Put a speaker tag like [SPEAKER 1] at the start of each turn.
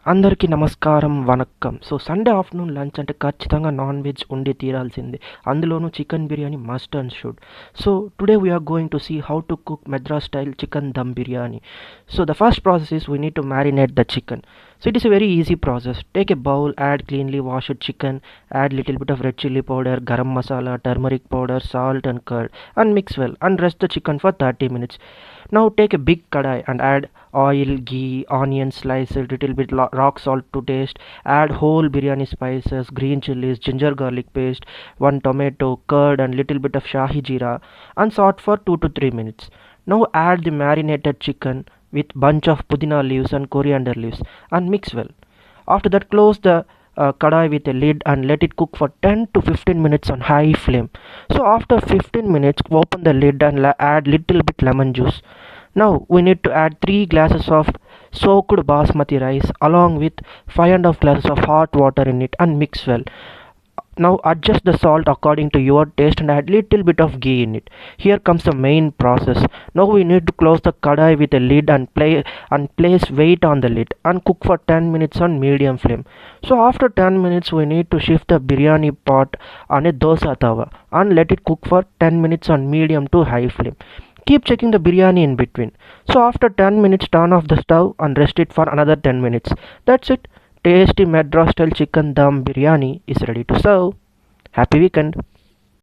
[SPEAKER 1] అందరికీ నమస్కారం వనక్కం. సో సండే ఆఫ్టర్నూన్ లంచ్ అంటే ఖచ్చితంగా నాన్ వెజ్ ఉండి తీరాల్సిందే. అందులోనూ chicken biryani must and should. So today we are going to see how to cook Madras style chicken dum biryani. So the first process is we need to marinate the chicken. So it is a very easy process. Take a bowl, add cleanly washed chicken, add little bit of red chilli powder, garam masala, turmeric powder, salt and curd, and mix well and rest the chicken for 30 minutes. Now take a big kadai and add oil, ghee, onion slices, little bit rock salt to taste. Add whole biryani spices, green chillies, ginger garlic paste, one tomato, curd, and little bit of Shahi jeera, and saute for 2 to 3 minutes. Now add the marinated chicken with bunch of pudina leaves and coriander leaves and mix well. After that, close the kadai with a lid and let it cook for 10 to 15 minutes on high flame. So after 15 minutes, open the lid and add little bit lemon juice. Now we need to add 3 glasses of soaked basmati rice along with 5.5 glasses of hot water in it and mix well. Now adjust the salt according to your taste and add little bit of ghee in it. Here comes the main process. Now we need to close the kadai with a lid and place weight on the lid and cook for 10 minutes on medium flame. So after 10 minutes we need to shift the biryani pot on a dosa tawa and let it cook for 10 minutes on medium to high flame. Keep checking the biryani in between. So after 10 minutes, turn off the stove and rest it for another 10 minutes. That's it. Tasty Madras style chicken dum biryani is ready to serve. Happy weekend.